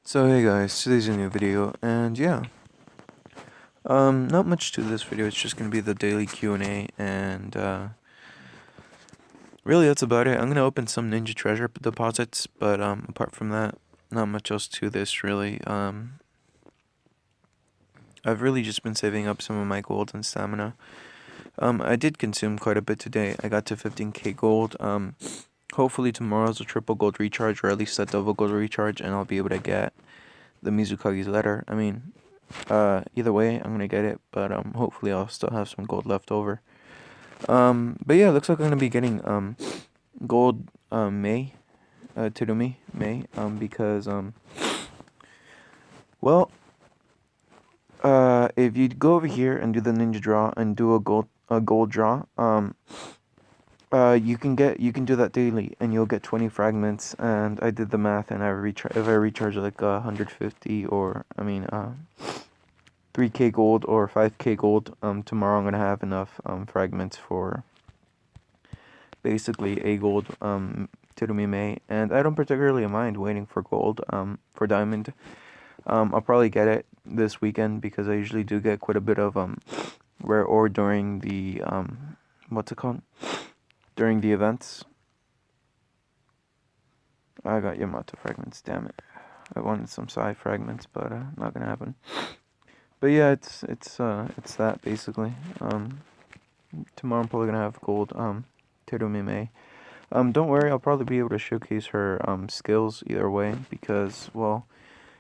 So hey guys, today's a new video, and yeah, not much to this video. It's just gonna be the daily Q&A, and really that's about it. I'm gonna open some Ninja Treasure deposits, but apart from that, not much else to this really. I've really just been saving up some of my gold and stamina. I did consume quite a bit today. I got to 15k gold. Hopefully tomorrow's a triple gold recharge, or at least a double gold recharge, and I'll be able to get the Mizukagi's letter. I mean, either way, I'm gonna get it, but hopefully I'll still have some gold left over. But yeah, it looks like I'm gonna be getting gold May, Terumi May, because well, if you go over here and do the ninja draw and do a gold draw, you can do that daily and you'll get 20 fragments. And I did the math, and if I recharge like 150, or 3k gold or 5k gold, tomorrow I'm gonna have enough fragments for basically a gold Terumi May, and I don't particularly mind waiting for gold for diamond. I'll probably get it this weekend because I usually do get quite a bit of rare ore during the what's it called? During the events. I got Yamato fragments, damn it. I wanted some Sai fragments, but not gonna happen. But yeah, it's that basically. Tomorrow I'm probably gonna have gold Terumi May. Don't worry, I'll probably be able to showcase her skills either way, because well,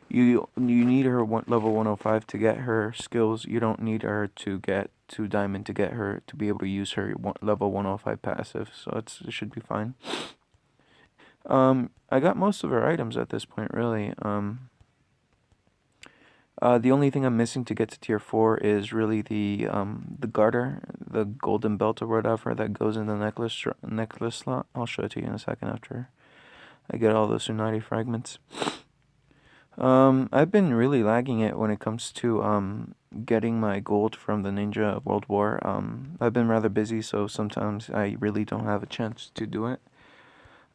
you need her level 105 to get her skills. You don't need her to get to diamond to get her to be able to use her level 105 passive. So it should be fine. I got most of her items at this point, really. The only thing I'm missing to get to tier 4 is really the garter, the golden belt or whatever that goes in the necklace slot. I'll show it to you in a second after I get all those Tsunade fragments. I've been really lagging it when it comes to getting my gold from the Ninja World War. I've been rather busy, so sometimes I really don't have a chance to do it.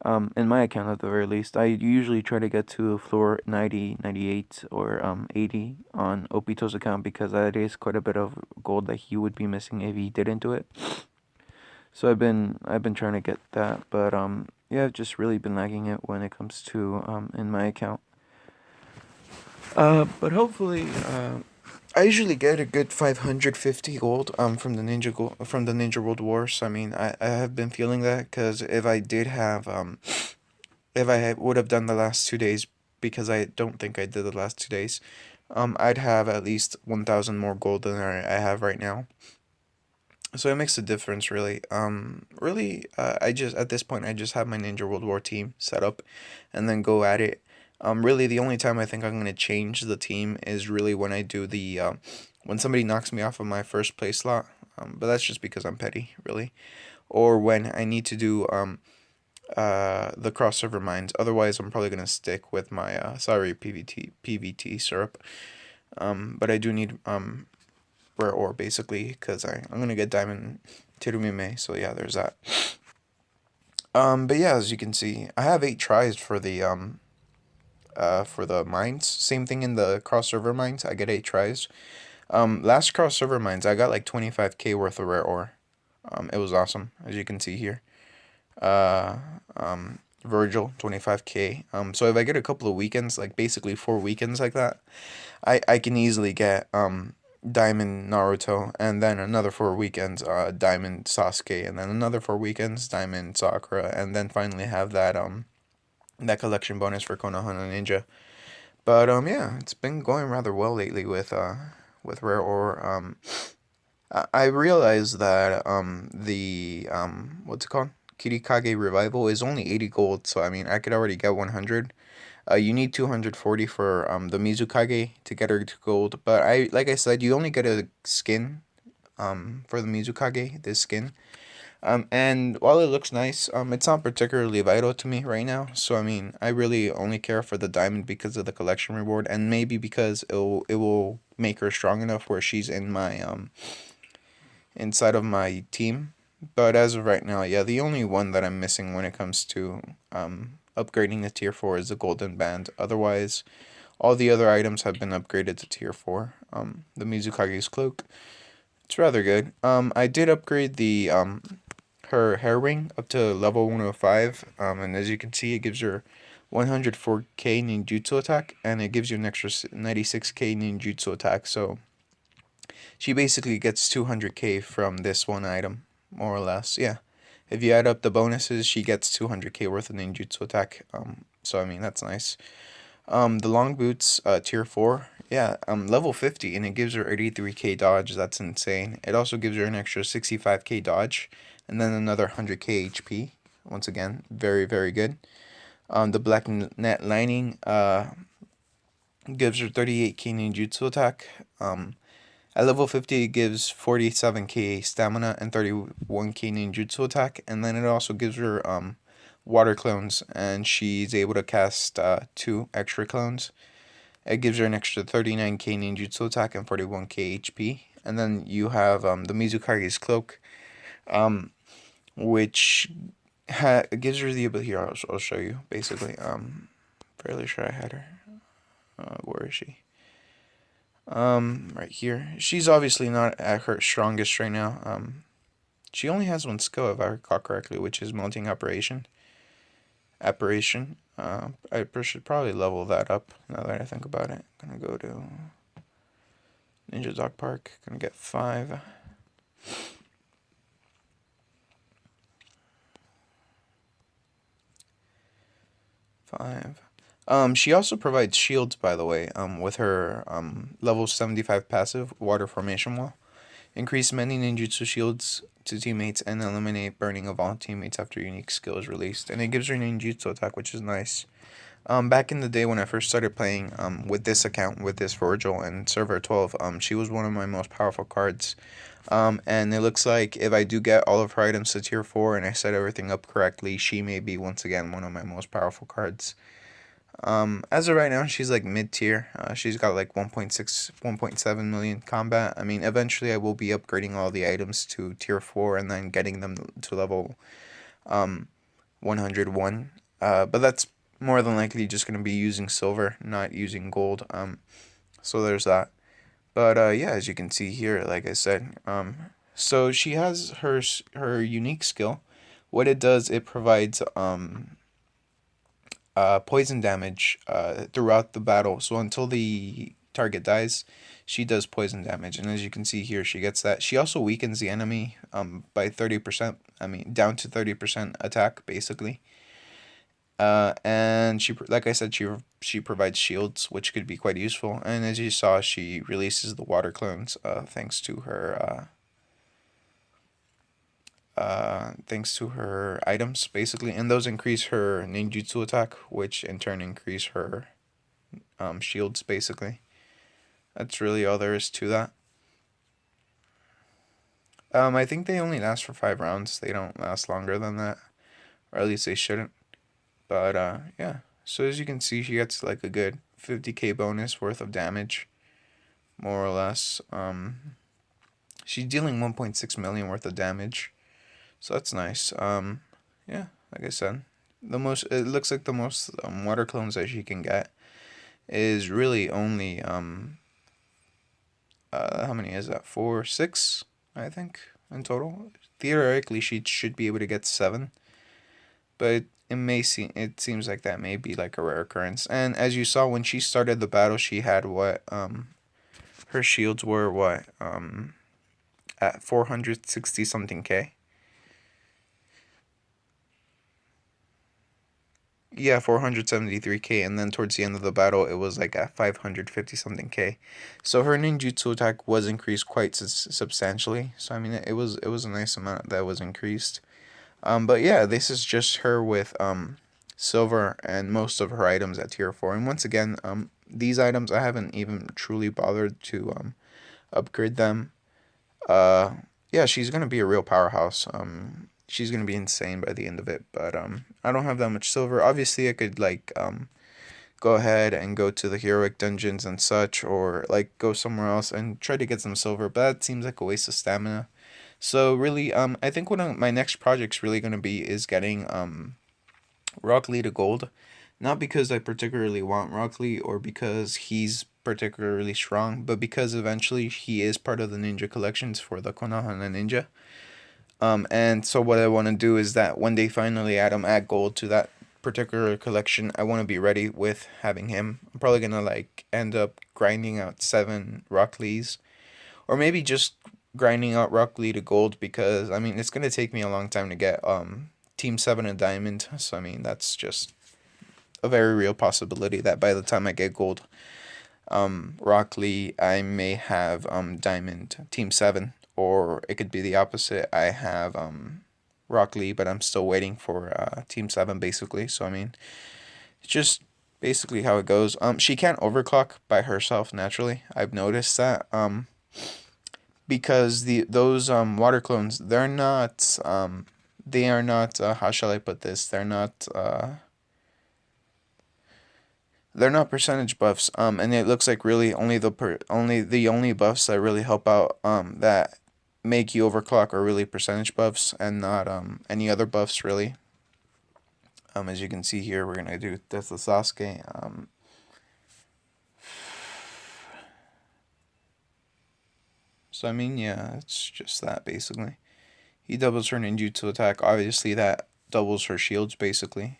In my account at the very least, I usually try to get to floor 90, 98, or 80 on Opito's account, because that is quite a bit of gold that he would be missing if he didn't do it. So I've been trying to get that, but yeah, I've just really been lagging it when it comes to in my account. But hopefully, I usually get a good 550 gold from the Ninja World Wars. I mean, I have been feeling that, because if I did have if I would have done the last 2 days, because I don't think I did the last 2 days, I'd have at least 1,000 more gold than I have right now. So it makes a difference, really. Really, I just at this point I just have my Ninja World War team set up, and then go at it. Really, the only time I think I'm gonna change the team is really when I do the when somebody knocks me off of my first place slot. But that's just because I'm petty, really. Or when I need to do the crossover mines. Otherwise, I'm probably gonna stick with my sorry PVT syrup. But I do need rare ore basically, because I'm gonna get diamond Terumi. So yeah, there's that. But yeah, as you can see, I have 8 tries for the mines. Same thing in the crossover mines. I get 8 tries. Last crossover mines, I got like 25k worth of rare ore. It was awesome, as you can see here. Virgil 25k. So if I get a couple of weekends, like basically 4 weekends like that, I can easily get Diamond Naruto, and then another 4 weekends Diamond Sasuke, and then another 4 weekends Diamond Sakura, and then finally have that that collection bonus for Konohana Ninja. But yeah, it's been going rather well lately with rare ore. I realized that the what's it called? Kirikage Revival is only 80 gold, so I mean I could already get 100. You need 240 for the Mizukage to get her to gold, but like I said, you only get a skin for the Mizukage, this skin. And while it looks nice, it's not particularly vital to me right now. So I mean, I really only care for the diamond because of the collection reward, and maybe because it will make her strong enough where she's in my inside of my team. But as of right now, yeah, the only one that I'm missing when it comes to upgrading the tier 4 is the golden band. Otherwise, All the other items have been upgraded to tier 4. The Mizukage's cloak, it's rather good. I did upgrade the her hair ring up to level 105. And as you can see, it gives her 104k ninjutsu attack, and it gives you an extra 96k ninjutsu attack. So she basically gets 200k from this one item, more or less. Yeah. If you add up the bonuses, she gets 200k worth of ninjutsu attack. So I mean that's nice. The long boots, tier 4. Yeah, level 50, and it gives her 83k dodge. That's insane. It also gives her an extra 65k dodge, and then another 100k HP. Once again, very, very good. The black net lining, gives her 38k ninjutsu attack. At level 50, it gives 47k stamina and 31k ninjutsu attack, and then it also gives her, water clones, and she's able to cast 2 extra clones. It gives her an extra 39k ninjutsu attack and 41k HP. And then you have the Mizukage's cloak, which gives her the ability. Here, I'll show you. Basically, fairly sure I had her. Where is she? Right here. She's obviously not at her strongest right now. She only has one skill, if I recall correctly, which is melting apparition. I should probably level that up now that I think about it. Gonna go to Ninja Dog Park. Gonna get 5. She also provides shields, by the way, with her level 75 passive water formation wall. Increase many ninjutsu shields to teammates and eliminate burning of all teammates after unique skill is released. And it gives her ninjutsu attack, which is nice. Back in the day when I first started playing with this account, with this Virgil and server 12, she was one of my most powerful cards. And it looks like if I do get all of her items to tier 4 and I set everything up correctly, she may be once again one of my most powerful cards. As of right now, she's like mid-tier. She's got like 1.6, 1.7 million combat. I mean, eventually I will be upgrading all the items to tier 4 and then getting them to level 101. But that's more than likely just going to be using silver, not using gold. So there's that. But yeah, as you can see here, like I said, so she has her unique skill. What it does, it provides poison damage throughout the battle. So until the target dies, she does poison damage. And as you can see here, she gets that. She also weakens the enemy by 30%. I mean, down to 30% attack, basically. And she, like I said, she provides shields, which could be quite useful. And as you saw, she releases the water clones, thanks to her items, basically, and those increase her ninjutsu attack, which in turn increase her shields, basically. That's really all there is to that. I think they only last for 5 rounds. They don't last longer than that, or at least they shouldn't. But yeah. So as you can see, she gets like a good 50k bonus worth of damage, more or less. She's dealing 1.6 million worth of damage, so that's nice. Yeah, like I said, it looks like the most water clones that she can get is really only how many is that? 4, 6, I think, in total. Theoretically, she should be able to get 7, but it seems like that may be like a rare occurrence. And as you saw when she started the battle, she had what her shields were what at 460 something k. Yeah, 473k, and then towards the end of the battle, it was like at 550 something k. So her ninjutsu attack was increased quite substantially. So I mean, it was a nice amount that was increased. But yeah, this is just her with silver and most of her items at tier 4. And once again, these items I haven't even truly bothered to upgrade them. Yeah, she's gonna be a real powerhouse. She's gonna be insane by the end of it. But I don't have that much silver. Obviously, I could like go ahead and go to the heroic dungeons and such, or like go somewhere else and try to get some silver. But that seems like a waste of stamina. So really, I think one of my next projects really gonna be is getting Rock Lee to gold. Not because I particularly want Rock Lee or because he's particularly strong, but because eventually he is part of the ninja collections for the Konohana Ninja. And so what I want to do is that when they finally add gold to that particular collection, I want to be ready with having him. I'm probably gonna like end up grinding out 7 Rock Lees, or maybe just grinding out Rock Lee to gold, because I mean it's gonna take me a long time to get Team 7 and Diamond. So I mean that's just a very real possibility that by the time I get gold Rock Lee, I may have Diamond Team 7, or it could be the opposite. I have Rock Lee, but I'm still waiting for Team 7 basically. So I mean, it's just basically how it goes. She can't overclock by herself naturally. I've noticed that because the those water clones, they are not how shall I put this? They're not percentage buffs. And it looks like really only buffs that really help out that make you overclock are really percentage buffs, and not any other buffs really. As you can see here, we're gonna do Death of Sasuke. So I mean, yeah, it's just that basically. He doubles her ninjutsu attack. Obviously, that doubles her shields basically.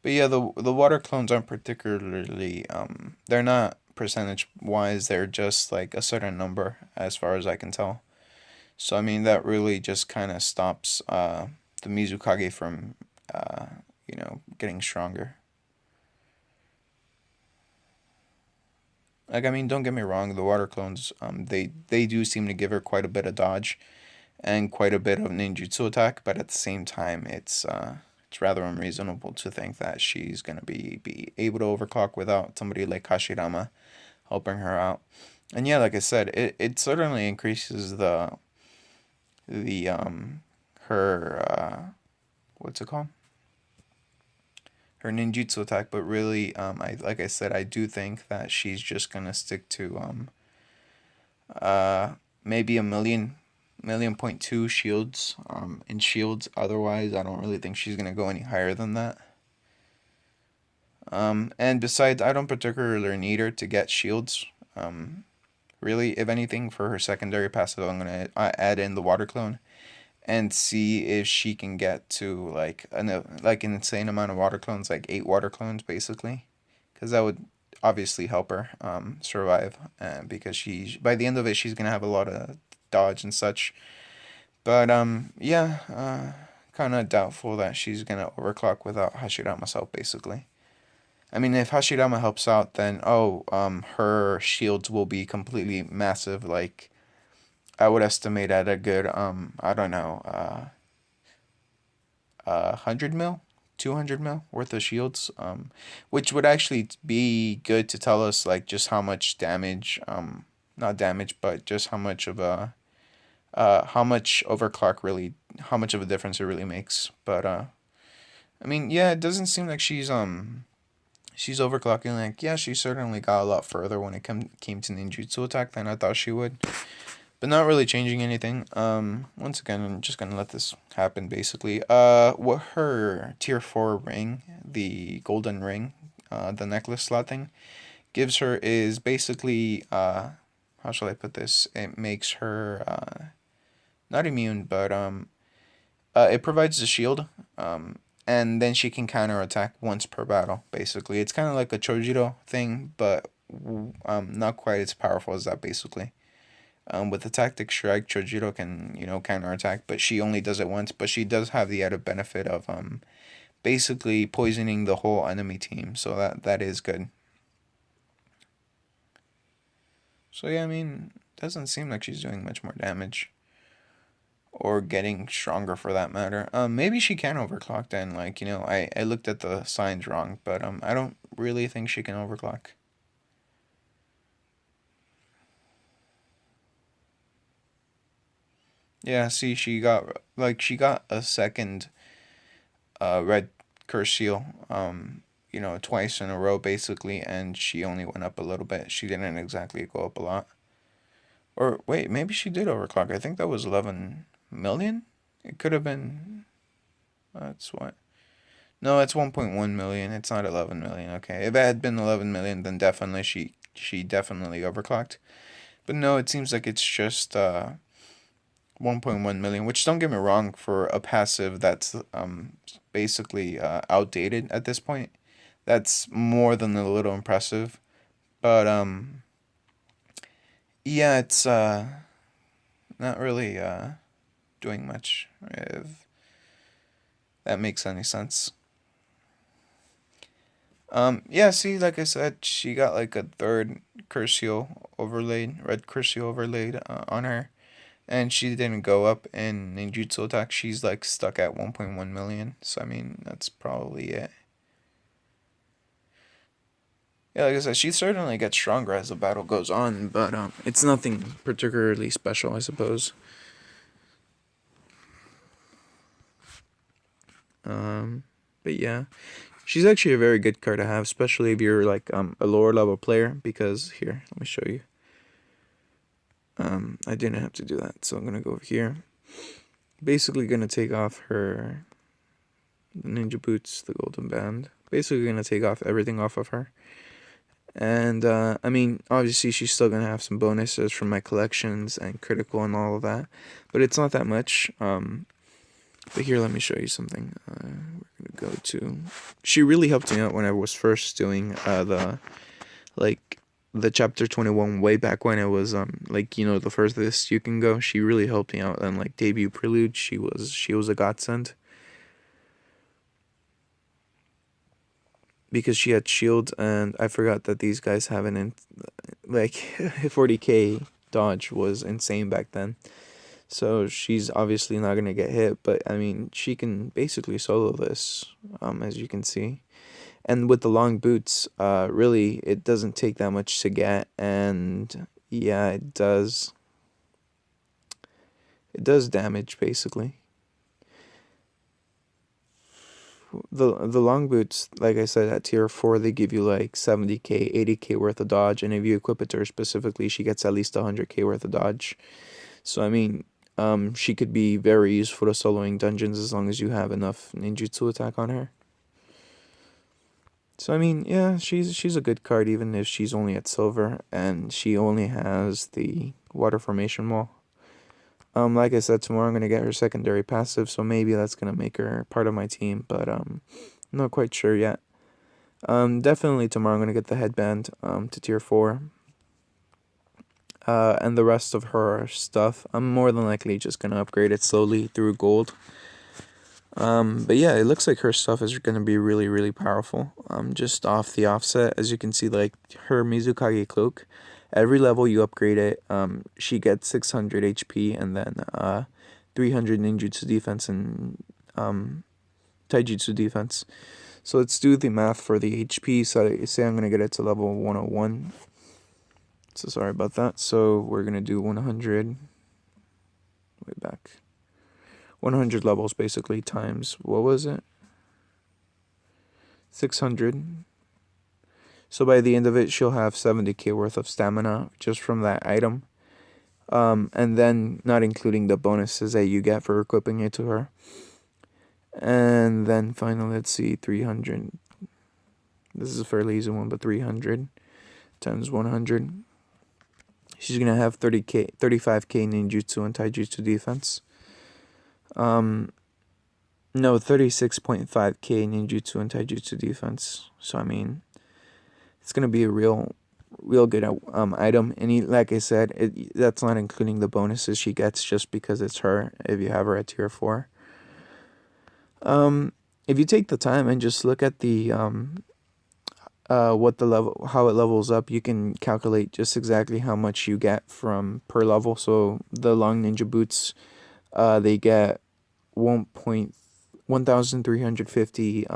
But yeah, the water clones aren't particularly they're not percentage wise, they're just like a certain number as far as I can tell. So I mean that really just kind of stops the Mizukage from getting stronger. Like I mean, don't get me wrong, the water clones they do seem to give her quite a bit of dodge and quite a bit of ninjutsu attack, but at the same time, it's rather unreasonable to think that she's gonna be able to overclock without somebody like Hashirama helping her out. And yeah, like I said, it certainly increases the her what's it called? Her ninjutsu attack, but really, I like I said, I do think that she's just gonna stick to uh maybe a million point two shields in shields. Otherwise, I don't really think she's gonna go any higher than that. And besides, I don't particularly need her to get shields. Really, if anything, for her secondary passive, I'm gonna add in the water clone and see if she can get to like an insane amount of water clones, like 8 water clones basically, because that would obviously help her survive. Because she by the end of it, she's gonna have a lot of dodge and such. But yeah, kind of doubtful that she's gonna overclock without Hashirama's help basically. I mean, if Hashirama helps out, then her shields will be completely massive. Like I would estimate at a good I don't know 100 mil, 200 mil worth of shields. Which would actually be good to tell us like just how much damage not damage, but just how much overclock really, how much of a difference it really makes. But I mean, yeah, it doesn't seem like she's overclocking. Like, yeah, she certainly got a lot further when it came to ninjutsu attack than I thought she would. But not really changing anything. Once again, I'm just gonna let this happen. Basically, what her tier 4 ring, the golden ring, the necklace slot thing, gives her is basically how shall I put this? It makes her not immune, but it provides a shield. And then she can counterattack once per battle. Basically, it's kind of like a Chojiro thing, but not quite as powerful as that. Basically, with the tactic strike, Chojiro can counterattack, but she only does it once. But she does have the added benefit of basically poisoning the whole enemy team, so that is good. So yeah, I mean, doesn't seem like she's doing much more damage or getting stronger for that matter. Maybe she can overclock then. Like I looked at the signs wrong, but I don't really think she can overclock. Yeah, see, she got a second red curse seal, twice in a row basically, and she only went up a little bit. She didn't exactly go up a lot. Or wait, maybe she did overclock. I think that was 11 million. It could have been. That's what. No, it's 1.1 million. It's not 11 million. Okay, if it had been 11 million, then definitely she definitely overclocked. But no, it seems like it's just 1.1 million. Which, don't get me wrong, for a passive that's basically outdated at this point, that's more than a little impressive. But yeah, it's not really doing much, if that makes any sense. Yeah, see, like I said, she got like a third Curcio overlaid, red Curcio overlaid on her, and she didn't go up in ninjutsu attack. She's like stuck at 1.1 million. So I mean, that's probably it. Yeah, like I said, she certainly gets stronger as the battle goes on, but it's nothing particularly special, I suppose. Um, but yeah, she's actually a very good card to have, especially if you're like a lower level player. Because here, let me show you. I didn't have to do that, so I'm gonna go over here. Basically, gonna take off her ninja boots, the golden band. Basically, gonna take off everything off of her. And I mean, obviously, she's still gonna have some bonuses from my collections and critical and all of that, but it's not that much. But here, let me show you something. We're gonna go to. She really helped me out when I was first doing like the chapter 21 way back when it was like, you know, the furthest you can go. She really helped me out, and like debut prelude, she was a godsend because she had shield, and I forgot that these guys have like 40k dodge was insane back then. So she's obviously not gonna get hit, but I mean, she can basically solo this, as you can see. And with the long boots, really, it doesn't take that much to get, and yeah, it does. It does damage basically. The long boots, like I said, at tier 4, they give you like 70k, 80k worth of dodge, and if you equip it to her specifically, she gets at least 100k worth of dodge. So I mean, she could be very useful to soloing dungeons as long as you have enough ninjutsu attack on her. So I mean, yeah, she's a good card even if she's only at silver and she only has the water formation wall. Like I said, tomorrow I'm gonna get her secondary passive, so maybe that's gonna make her part of my team, but not quite sure yet. Definitely tomorrow I'm gonna get the headband to tier 4. And the rest of her stuff, I'm more than likely just gonna upgrade it slowly through gold. But yeah, it looks like her stuff is gonna be really, really powerful. Just off the offset, as you can see, like her Mizukage cloak, every level you upgrade it, she gets 600 HP and then 300 ninjutsu defense and taijutsu defense. So let's do the math for the HP. So say I'm gonna get it to level 101. So sorry about that. So we're gonna do 100. Way back. 100 levels basically times, what was it? 600. So by the end of it, she'll have 70k worth of stamina just from that item. And then not including the bonuses that you get for equipping it to her. And then finally, let's see, 300. This is a fairly easy one, but 300 times 100. She's gonna have 35k ninjutsu and taijutsu defense. No, 36.5k ninjutsu and taijutsu defense. So I mean, it's gonna be a real good item. And like I said, that's not including the bonuses she gets just because it's her. If you have her at tier 4, if you take the time and just look at the what the level, how it levels up, you can calculate just exactly how much you get from per level. So the long ninja boots, they get 1,350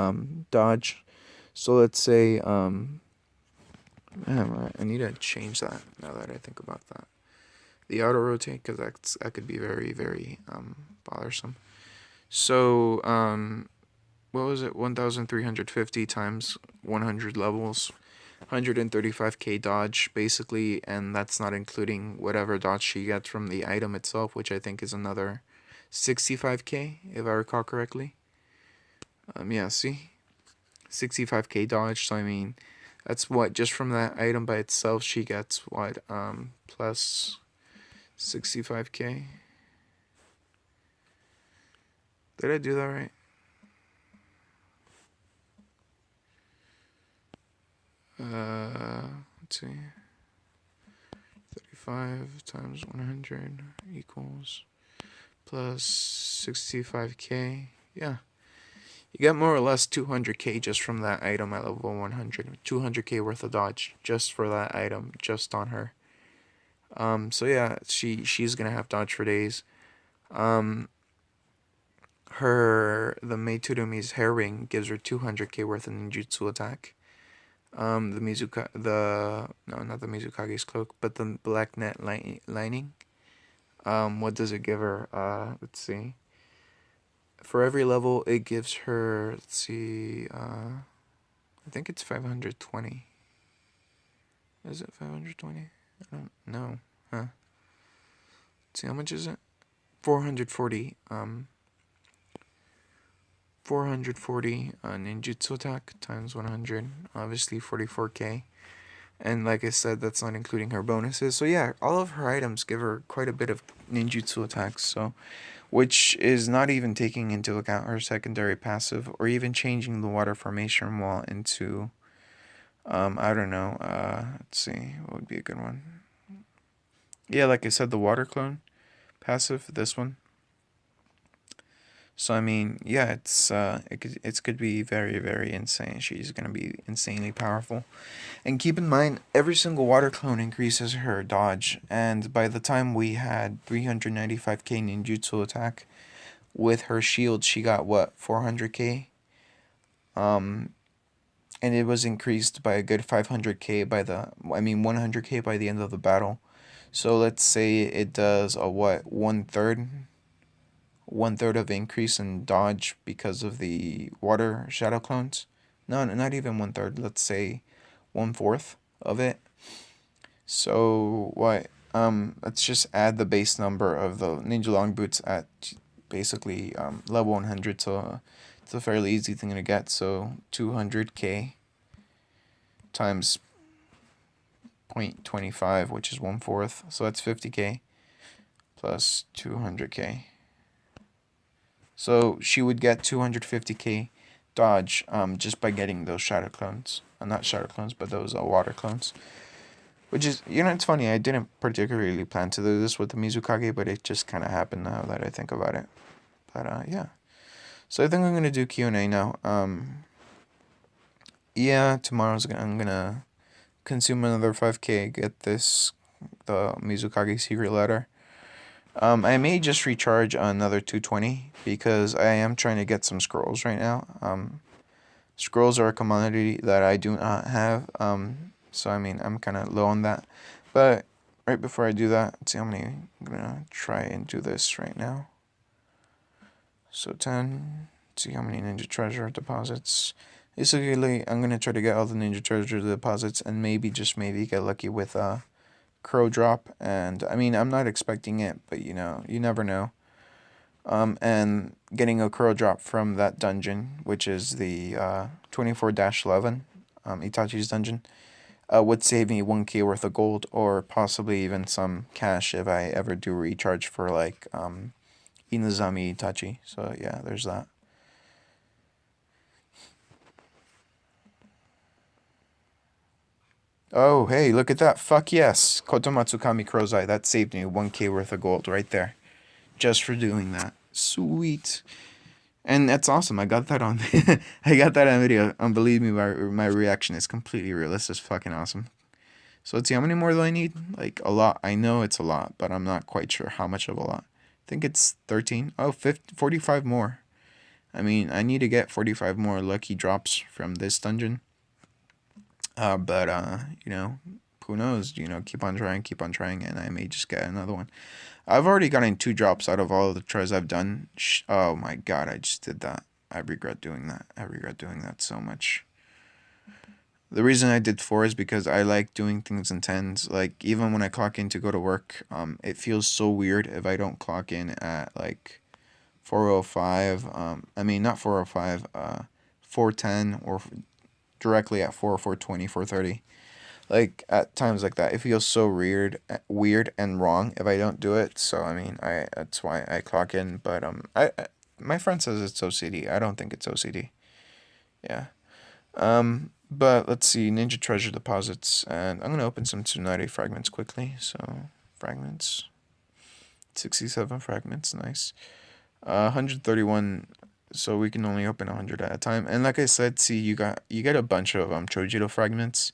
dodge. So let's say man, I need to change that now that I think about that. The auto rotate, because that could be very, very bothersome. So what was it? 1,350 times 100 levels, 135k dodge basically, and that's not including whatever dodge she gets from the item itself, which I think is another 65k if I recall correctly. Yeah, see, 65k dodge. So I mean, that's what, just from that item by itself, she gets what, plus 65k. Did I do that right? Let's see. 35 times 100 equals plus 65k. Yeah. You get more or less 200k just from that item at level 100. 200k worth of dodge just for that item, just on her. So yeah, she's gonna have dodge for days. The Meiturumi's hair ring gives her 200k worth of ninjutsu attack. Not the Mizukage's cloak, but the black net lining. What does it give her? Let's see. For every level, it gives her, let's see, I think it's 520. Is it 520? I don't know. Huh. Let's see, how much is it? 440. 440 ninjutsu attack times 100. Obviously 44k. And like I said, that's not including her bonuses. So yeah, all of her items give her quite a bit of ninjutsu attacks. So, which is not even taking into account her secondary passive or even changing the water formation wall into, I don't know. Let's see, what would be a good one? Yeah, like I said, the water clone passive. This one. So I mean, yeah, it could be very, very insane. She's gonna be insanely powerful. And keep in mind, every single water clone increases her dodge. And by the time we had 395k ninjutsu attack with her shield, she got what, 400k? Um, and it was increased by a good 500k 100k by the end of the battle. So let's say it does a what, one third of increase in dodge because of the water shadow clones. No, not even one third. Let's say 1/4 of it. So what? Let's just add the base number of the ninja long boots at basically level 100. So it's a fairly easy thing to get. So 200k times 0.25, which is 1/4. So that's 50k plus 200k. So she would get 250k dodge just by getting those shadow clones. Not shadow clones, but those water clones. Which is, it's funny, I didn't particularly plan to do this with the Mizukage, but it just kind of happened now that I think about it. But yeah. So I think I'm going to do Q&A now. Yeah, I'm going to consume another 5k, get the Mizukage secret letter. I may just recharge another 220 because I am trying to get some scrolls right now. Scrolls are a commodity that I do not have. So I mean, I'm kind of low on that. But right before I do that, let's see how many. I'm gonna try and do this right now. So 10. Let's see how many ninja treasure deposits. Basically, I'm gonna try to get all the ninja treasure deposits and maybe, just maybe, get lucky with crow drop. And I mean, I'm not expecting it, but you never know. And getting a crow drop from that dungeon, which is the 24-11, Itachi's dungeon, would save me 1k worth of gold, or possibly even some cash if I ever do recharge for like Inazami Itachi. So yeah, there's that. Oh, hey, look at that. Fuck yes. Kotomatsukami Crow's Eye. That saved me 1k worth of gold right there. Just for doing that. Sweet. And that's awesome. I got that on I got that on video. Believe me, my reaction is completely real. This is fucking awesome. So let's see, how many more do I need? Like, a lot. I know it's a lot, but I'm not quite sure how much of a lot. I think it's 13. Oh, 45 more. I mean, I need to get 45 more lucky drops from this dungeon. But who knows? Keep on trying, and I may just get another one. I've already gotten 2 drops out of all of the tries I've done. Oh my god, I just did that. I regret doing that. I regret doing that so much. The reason I did 4 is because I like doing things in tens. Like, even when I clock in to go to work, it feels so weird if I don't clock in at like 4:05. I mean, not 4:05. 410 or directly at 420, 430. Like at times like that, it feels so weird and wrong if I don't do it. So I mean, I that's why I clock in. But my friend says it's OCD. I don't think it's OCD. Yeah. But let's see, Ninja Treasure deposits, and I'm gonna open some Tsunade fragments quickly. So fragments, 67 fragments, nice. 131. So we can only open 100 at a time. And like I said, see, you get a bunch of Chojito fragments.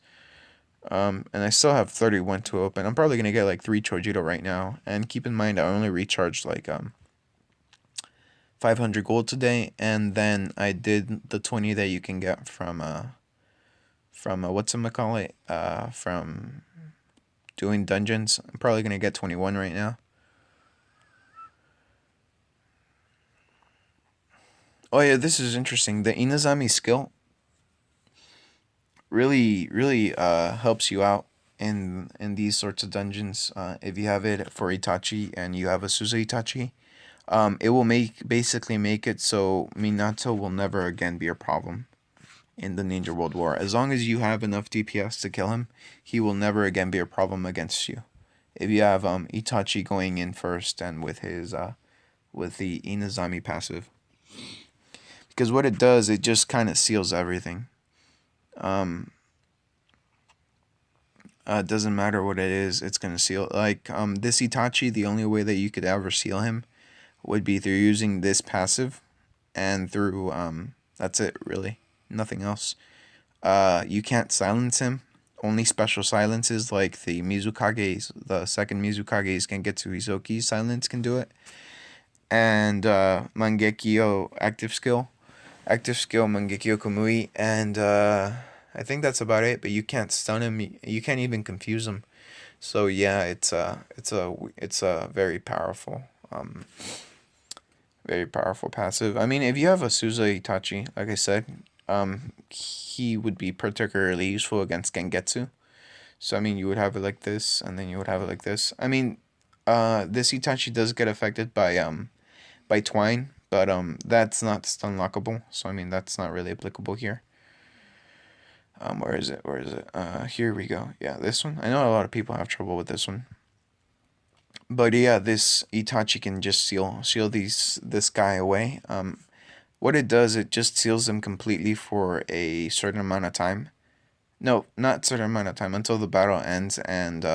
And I still have 31 to open. I'm probably gonna get like 3 Chojito right now. And keep in mind, I only recharged like 500 gold today, and then I did the 20 that you can get from whatchamacallit, from doing dungeons. I'm probably gonna get 21 right now. Oh yeah, this is interesting. The Inazami skill really helps you out in these sorts of dungeons. If you have it for Itachi and you have a Suzu Itachi, it will basically make it so Minato will never again be a problem in the Ninja World War. As long as you have enough DPS to kill him, he will never again be a problem against you. If you have Itachi going in first and with his with the Inazami passive, because what it does, it just kind of seals everything. It doesn't matter what it is, it's gonna seal. Like this Itachi, the only way that you could ever seal him would be through using this passive, and through that's it really, nothing else. You can't silence him. Only special silences like the Mizukage's, the second Mizukage's Gengetsu Hizoki silence can do it, and Mangekyo active skill Mangekyo Kamui, and I think that's about it. But you can't stun him. You can't even confuse him. So yeah, it's a very powerful passive. I mean, if you have a Suzu Itachi, like I said, he would be particularly useful against Gengetsu. So I mean, you would have it like this, and then you would have it like this. I mean, this Itachi does get affected by Twine, but that's not stun lockable. So I mean, that's not really applicable here. Where is it? Where is it? Here we go. Yeah, this one. I know a lot of people have trouble with this one. But yeah, this Itachi can just seal this guy away. What it does, it just seals them completely for a certain amount of time. No, not certain amount of time, until the battle ends, and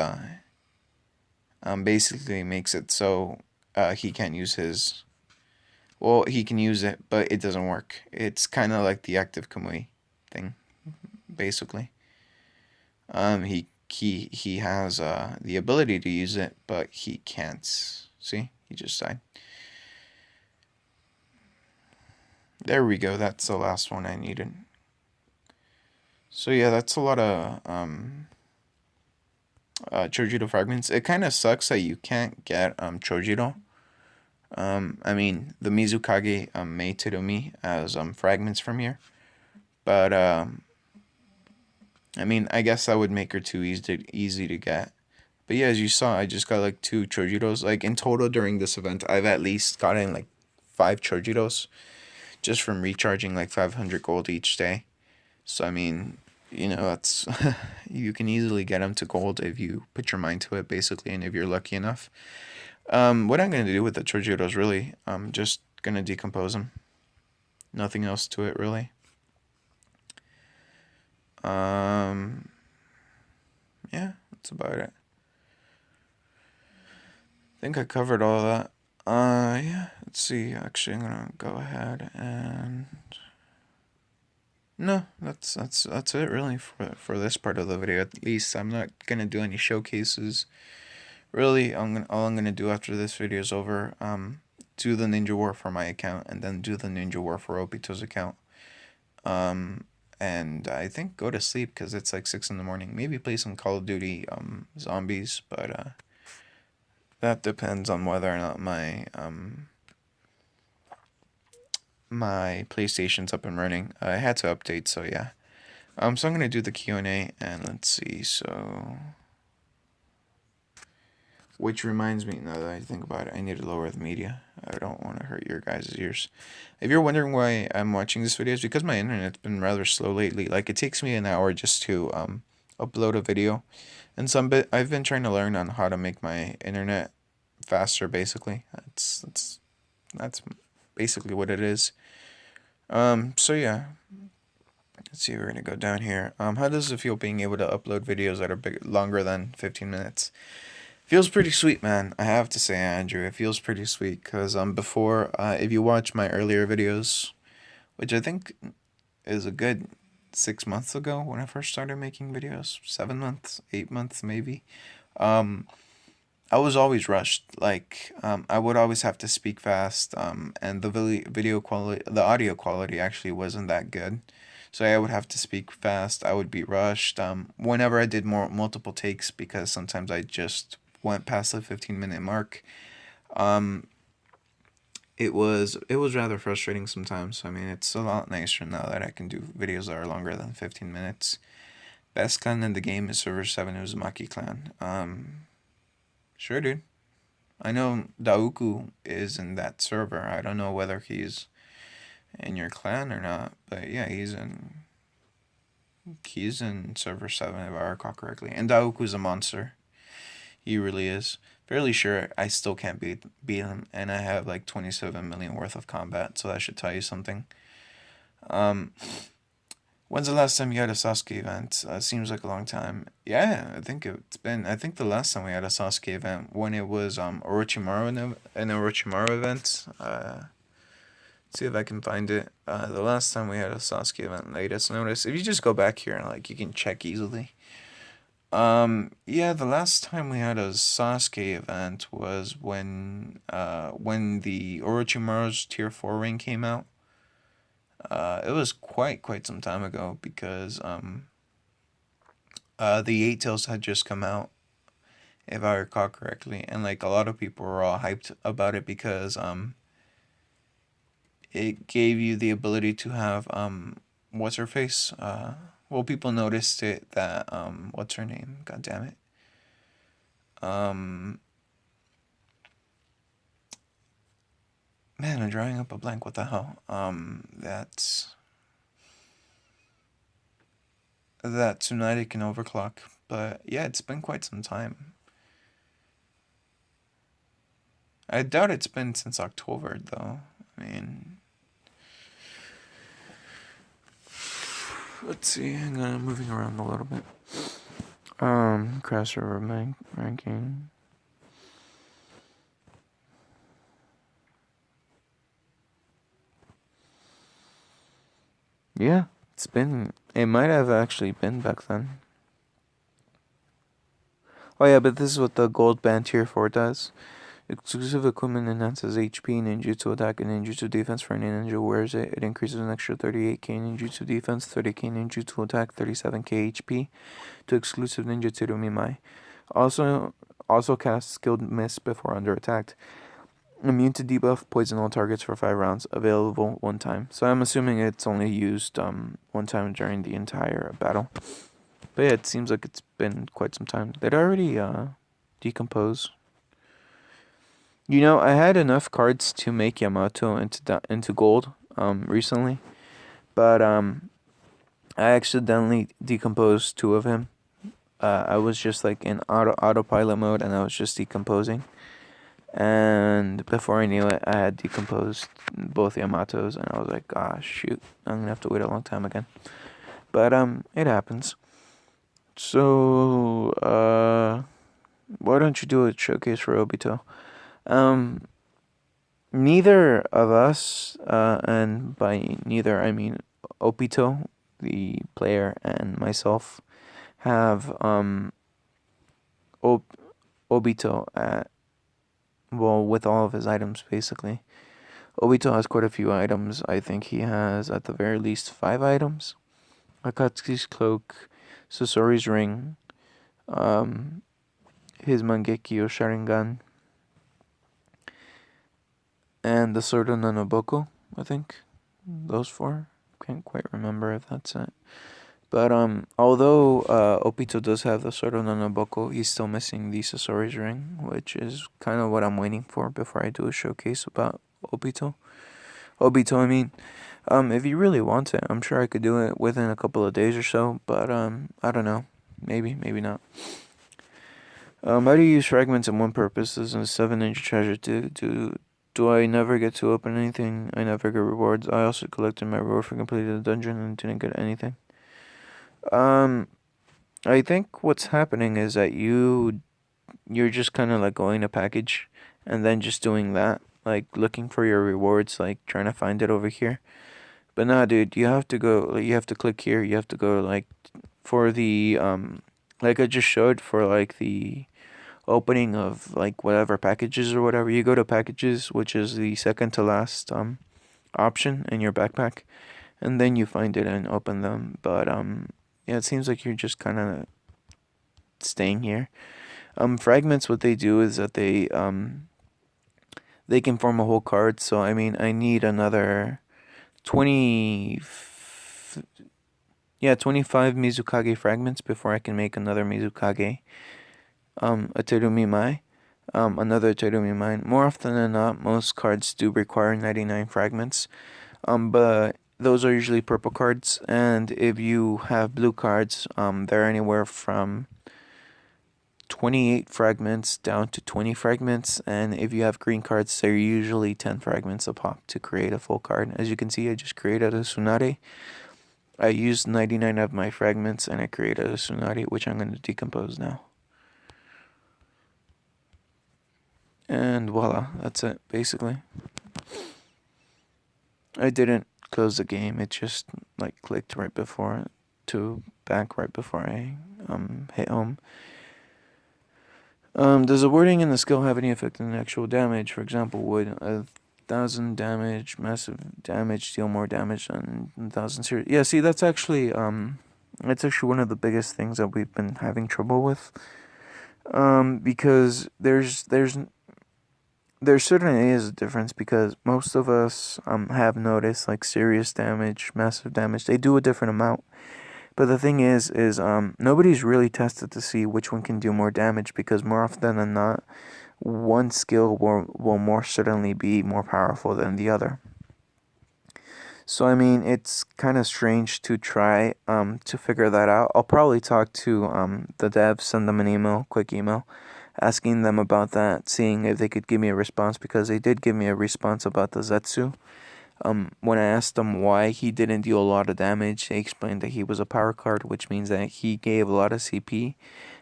basically makes it so he can't use his. Well, he can use it, but it doesn't work. It's kind of like the active Kamui thing, basically. He has the ability to use it, but he can't. See, he just died. There we go. That's the last one I needed. So yeah, that's a lot of Chojito fragments. It kind of sucks that you can't get Chojito. I mean, the Mizukage made to me as fragments from here, but I mean, I guess that would make her too easy to get. But yeah, as you saw, I just got like 2 Chojitos. Like in total during this event, I've at least gotten like 5 Chojitos just from recharging like 500 gold each day. So I mean, you know, that's you can easily get them to gold if you put your mind to it, basically, and if you're lucky enough. What I'm gonna do with the Chojitos, really, I'm just gonna decompose them. Nothing else to it, really. Yeah, that's about it. I think I covered all of that. Yeah, let's see. Actually, I'm gonna go ahead and no, that's it really for this part of the video. At least I'm not gonna do any showcases. Really, all I'm gonna do after this video is over, do the Ninja War for my account, and then do the Ninja War for Obito's account. And I think go to sleep because it's like 6 in the morning. Maybe play some Call of Duty zombies, but that depends on whether or not my PlayStation's up and running. I had to update, so yeah. So I'm gonna do the Q&A, and let's see. So Which reminds me, now that I think about it, I need to lower the media. I don't want to hurt your guys' ears. If you're wondering why I'm watching this video, it's because my internet's been rather slow lately. Like, it takes me an hour just to upload a video. And I've been trying to learn on how to make my internet faster, basically. That's basically what it is. So yeah. Let's see, we're gonna go down here. How does it feel being able to upload videos that are longer than 15 minutes? Feels pretty sweet, man. I have to say, Andrew, it feels pretty sweet because before, if you watch my earlier videos, which I think is a good 6 months ago when I first started making videos, 7 months, 8 months maybe. Um, I was always rushed. Like, I would always have to speak fast. And the video quality, the audio quality actually wasn't that good. So I would have to speak fast. I would be rushed. Whenever I did multiple takes, because sometimes I just went past the 15-minute mark. Um, it was rather frustrating sometimes. I mean, it's a lot nicer now that I can do videos that are longer than 15 minutes. Best clan in the game is Server 7 Uzumaki clan. Sure, dude. I know Dauku is in that server. I don't know whether he's in your clan or not, but yeah, he's in server 7 if I recall correctly. And Dauku's a monster. He really is. Fairly sure I still can't beat him, and I have like 27 million worth of combat, so that should tell you something. Um, when's the last time you had a Sasuke event? Seems like a long time. Yeah, I think it's been. I think the last time we had a Sasuke event when it was Orochimaru an Orochimaru event. See if I can find it. The last time we had a Sasuke event, latest notice. If you just go back here and like you can check easily. Yeah, the last time we had a Sasuke event was when the Orochimaru's Tier 4 ring came out. It was quite some time ago because the Eight Tails had just come out, if I recall correctly, and like a lot of people were all hyped about it because it gave you the ability to have what's her face? Well, people noticed it that what's her name? God damn it. Um Man, I'm drawing up a blank. What the hell? That Tsunade can overclock. But yeah, it's been quite some time. I doubt it's been since October though. I mean, let's see. Hang on, I'm moving around a little bit. Crash River ranking. Yeah, it's been. It might have actually been back then. Oh yeah, but this is what the gold band tier 4 does. Exclusive equipment enhances HP, ninjutsu attack, and ninjutsu defense for any ninja who wears it. It increases an extra 38k ninjutsu defense, 30k ninjutsu attack, 37k HP to exclusive ninja Tsurumi Mai. Also casts skilled miss before under attack. Immune to debuff, poison all targets for 5 rounds. Available one time. So I'm assuming it's only used one time during the entire battle. But yeah, it seems like it's been quite some time. They'd already decompose. You know, I had enough cards to make Yamato into gold recently, but I accidentally decomposed 2 of him. I was just like in autopilot mode, and I was just decomposing. And before I knew it, I had decomposed both Yamatos, and I was like, ah, shoot, I'm gonna have to wait a long time again. But it happens. So why don't you do a showcase for Obito? Neither of us, and by neither I mean Obito, the player, and myself, have Obito at, well, with all of his items basically. Obito has quite a few items. I think he has at the very least 5 items. Akatsuki's cloak, Sasori's ring, his Mangekyo Sharingan, and the Sword of Nanoboko, I think. Those 4. Can't quite remember if that's it. But although Obito does have the Sword of Nanaboko, he's still missing the Sasori's ring, which is kind of what I'm waiting for before I do a showcase about Obito. Obito, I mean. If he really wants it, I'm sure I could do it within a couple of days or so, but I don't know. Maybe, maybe not. How do you use fragments in one purpose as a 7-inch treasure? Do I never get to open anything? I never get rewards. I also collected my reward for completing the dungeon and didn't get anything. Um, I think what's happening is that you're just kind of like going to package and then just doing that, like looking for your rewards, like trying to find it over here. But nah, dude, you have to go. Like, you have to click here. You have to go like for the like I just showed for like the opening of like whatever packages or whatever. You go to packages, which is the second to last option in your backpack, and then you find it and open them. But yeah, it seems like you're just kind of staying here. Fragments. What they do is that they can form a whole card. So I mean, I need another 20 yeah, 25 Mizukage fragments before I can make another Mizukage, a Terumi Mai, another Terumi Mai. More often than not, most cards do require 99 fragments, but those are usually purple cards, and if you have blue cards, they're anywhere from 28 fragments down to 20 fragments, and if you have green cards, they're usually 10 fragments a pop to create a full card. As you can see, I just created a Tsunade. I used 99 of my fragments and I created a Tsunade, which I'm going to decompose now. And voila, that's it, basically. I didn't close the game, it just like clicked right before to back right before I hit home. Does the wording in the skill have any effect on the actual damage? For example, would 1,000 damage, massive damage, deal more damage than 1,000 serious? Yeah, see, that's actually one of the biggest things that we've been having trouble with. Because there certainly is a difference because most of us have noticed like serious damage, massive damage. They do a different amount. But the thing is nobody's really tested to see which one can do more damage because more often than not, one skill will more certainly be more powerful than the other. So I mean, it's kind of strange to try to figure that out. I'll probably talk to the devs, send them an email, quick email, asking them about that, seeing if they could give me a response because they did give me a response about the Zetsu. When I asked them why he didn't deal a lot of damage, they explained that he was a power card, which means that he gave a lot of CP,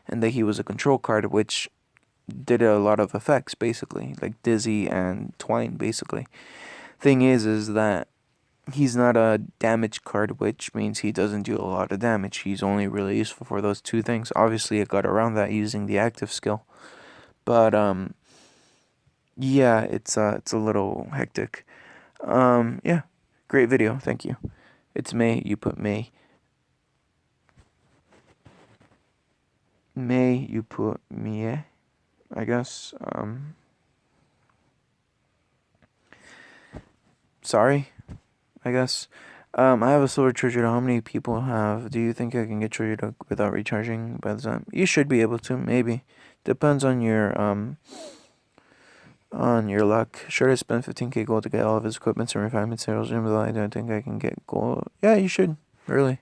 and that he was a control card, which did a lot of effects, basically, like Dizzy and Twine, basically. Thing is that he's not a damage card, which means he doesn't do a lot of damage. He's only really useful for those two things. Obviously, I got around that using the active skill, but yeah, it's a little hectic. Yeah, great video. Thank you. It's May. You put May. May. You put Mie. I guess. Sorry. I guess. I have a silver treasure. How many people have? Do you think I can get treasure without recharging by the time? You should be able to. Maybe. Depends on your luck. Should I spend 15k gold to get all of his equipment and refinement sales? I don't think I can get gold. Yeah, you should. Really.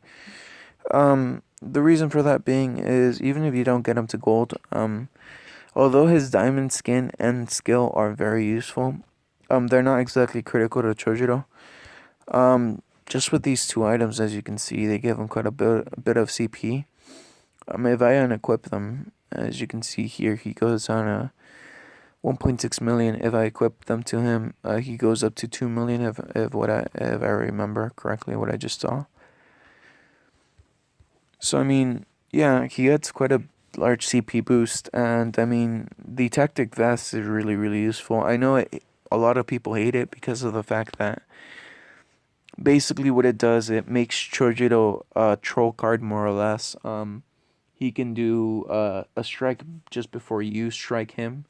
The reason for that being is even if you don't get him to gold, although his diamond skin and skill are very useful, they're not exactly critical to Chojuro. Just with these two items, as you can see, they give him quite a bit of CP. If I unequip them, as you can see here, he goes on a 1.6 million. If I equip them to him, he goes up to 2 million. If I remember correctly, what I just saw. So I mean, yeah, he gets quite a large CP boost, and I mean, the tactic vest is really useful. I know a lot of people hate it because of the fact that basically what it does, it makes Chojiro a troll card more or less. He can do a strike just before you strike him,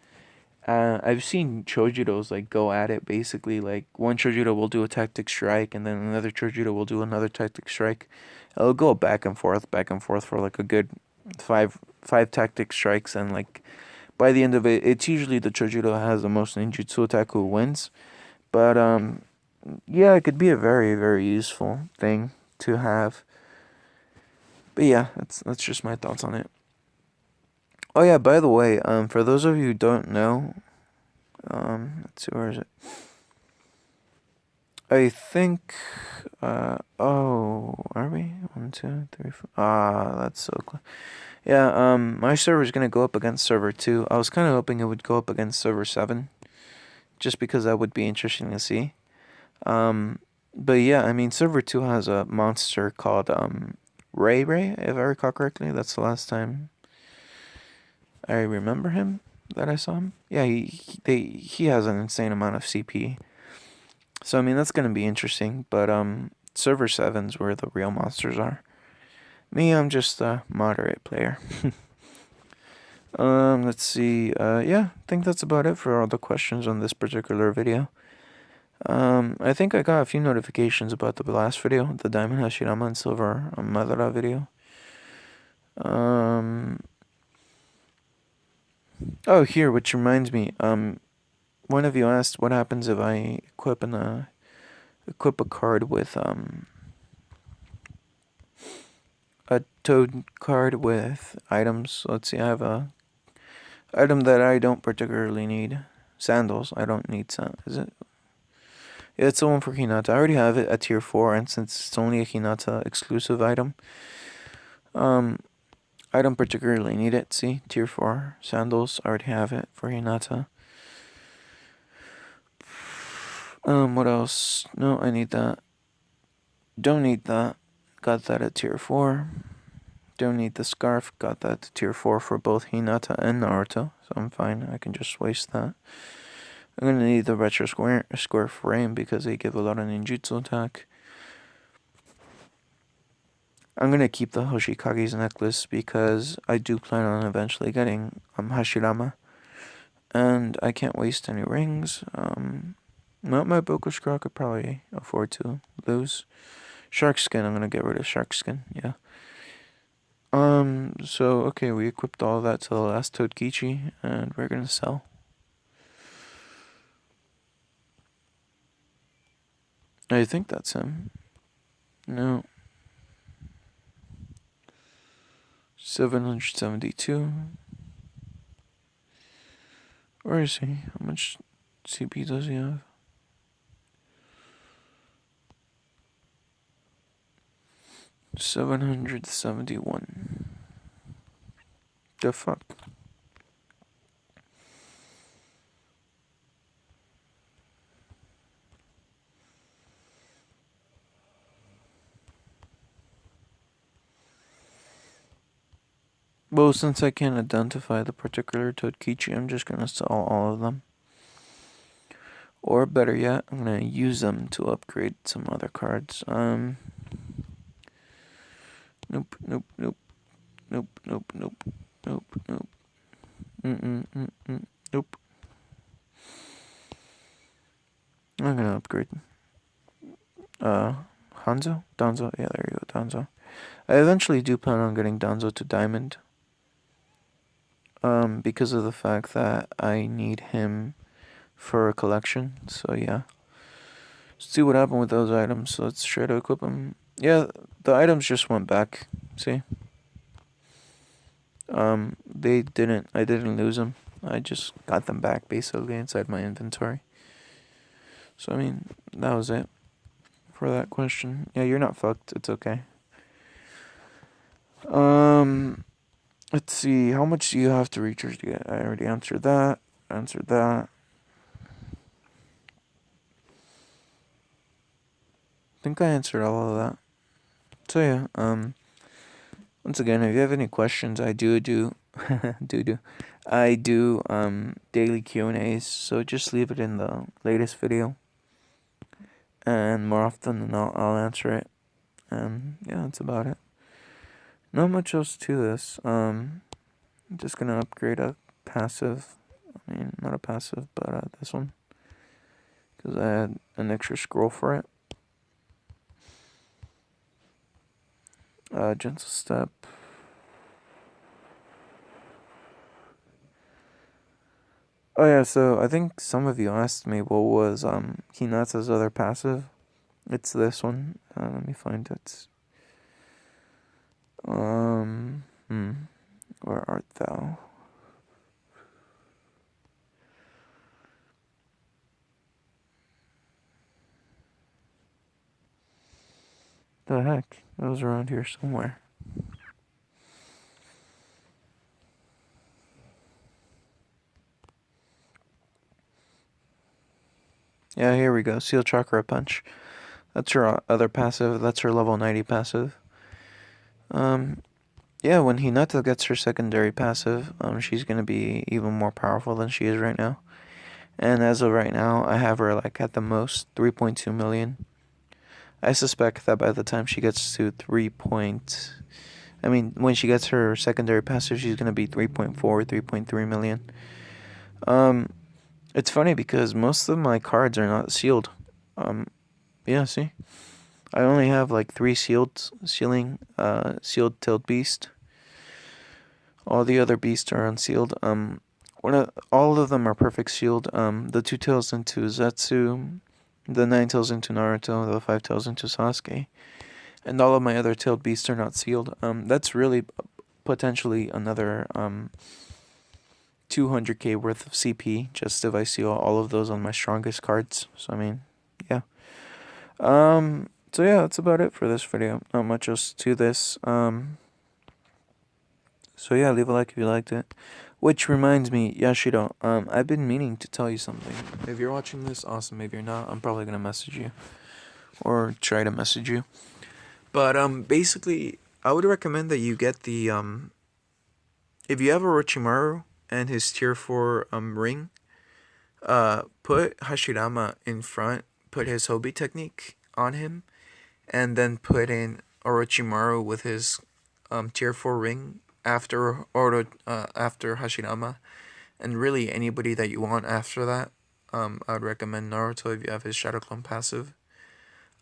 I've seen Chojitos like go at it basically. Like one Chojito will do a tactic strike, and then another Chojito will do another tactic strike. It'll go back and forth for like a good five tactic strikes, and like by the end of it, it's usually the Chojito that has the most ninjutsu attack who wins. But yeah, it could be a very useful thing to have. But yeah, that's just my thoughts on it. Oh yeah, by the way, for those of you who don't know, let's see, where is it? I think, are we? 1, 2, 3, 4. Ah, that's so close. Yeah, my server's gonna go up against server 2. I was kind of hoping it would go up against server 7, just because that would be interesting to see. Um, but yeah, I mean, server 2 has a monster called, Ray Ray, if I recall correctly. That's the last time I remember him, that I saw him. Yeah, he has an insane amount of CP. So I mean that's gonna be interesting, but server 7's where the real monsters are. Me, I'm just a moderate player. Let's see. Yeah, I think that's about it for all the questions on this particular video. I think I got a few notifications about the last video, the Diamond Hashirama and Silver Madara video. Oh, here, which reminds me. One of you asked what happens if I equip a card with a toad card with items. Let's see, I have a item that I don't particularly need. Sandals. I don't need is it? Yeah, it's the one for Hinata. I already have it at tier 4, and since it's only a Hinata exclusive item, I don't particularly need it. See, tier 4 sandals. I already have it for Hinata. What else? No, I need that. Don't need that. Got that at tier 4. Don't need the scarf. Got that to tier 4 for both Hinata and Naruto. So I'm fine. I can just waste that. I'm gonna need the retro square frame because they give a lot of ninjutsu attack. I'm gonna keep the Hoshikage's necklace because I do plan on eventually getting Hashirama. And I can't waste any rings. Not my Bokushikara could probably afford to lose. Shark skin, I'm gonna get rid of shark skin, yeah. So okay, we equipped all of that to the last Toadkichi, and we're gonna sell. I think that's him. No. 772. Where is he? How much CP does he have? 771. The fuck? Well, since I can't identify the particular Toadkichi, I'm just gonna sell all of them. Or better yet, I'm gonna use them to upgrade some other cards. Nope. Nope. I'm gonna upgrade. Hanzo? Danzo? Yeah, there you go, Danzo. I eventually do plan on getting Danzo to Diamond. Because of the fact that I need him for a collection. So yeah. Let's see what happened with those items. So let's try to equip them. Yeah, the items just went back. See? I didn't lose them. I just got them back basically inside my inventory. So I mean, that was it for that question. Yeah, you're not fucked. It's okay. Let's see. How much do you have to recharge to get? I already answered that. Answered that. I think I answered all of that. So yeah. Once again, if you have any questions, I do I do daily Q&As. So just leave it in the latest video, and more often than not, I'll answer it. And yeah, that's about it. Not much else to this. I'm just gonna upgrade a passive. I mean, not a passive, but this one. Because I had an extra scroll for it. Gentle Step. Oh yeah, so I think some of you asked me what was Hinata's other passive. It's this one. Let me find it. Where art thou? The heck? It was around here somewhere. Yeah, here we go. Seal Chakra Punch. That's her other passive. That's her level 90 passive. Yeah, when Hinata gets her secondary passive, she's gonna be even more powerful than she is right now. And as of right now, I have her like at the most 3.2 million. I suspect that by the time she gets to when she gets her secondary passive, she's gonna be 3.4, 3.3 million. It's funny because most of my cards are not sealed. Yeah, see, I only have like 3 sealed tailed beast. All the other beasts are unsealed. All of them are perfect sealed. The 2 tails into Zetsu, the 9 tails into Naruto, the 5 tails into Sasuke, and all of my other tailed beasts are not sealed. That's really potentially another 200k worth of CP just if I seal all of those on my strongest cards. So I mean, yeah. So yeah, that's about it for this video. Not much else to this. So yeah, leave a like if you liked it. Which reminds me, Yashiro, I've been meaning to tell you something. If you're watching this, awesome. If you're not, I'm probably gonna message you. Or try to message you. But basically I would recommend that you get the if you have Orochimaru and his tier 4 ring, put Hashirama in front, put his Hobi technique on him, and then put in Orochimaru with his tier 4 ring after after Hashirama, and really anybody that you want after that. I would recommend Naruto if you have his Shadow Clone passive.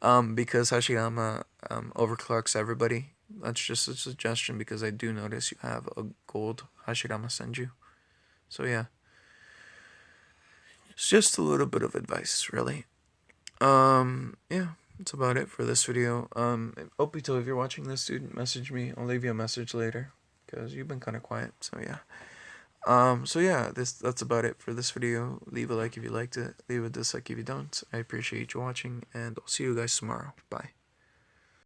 Because Hashirama overclocks everybody. That's just a suggestion because I do notice you have a gold Hashirama Senju. So yeah. It's just a little bit of advice, really. Yeah, that's about it for this video. Opito, if you're watching this, dude, message me. I'll leave you a message later because you've been kind of quiet. So yeah. So yeah, that's about it for this video. Leave a like if you liked it. Leave a dislike if you don't. I appreciate you watching, and I'll see you guys tomorrow. Bye.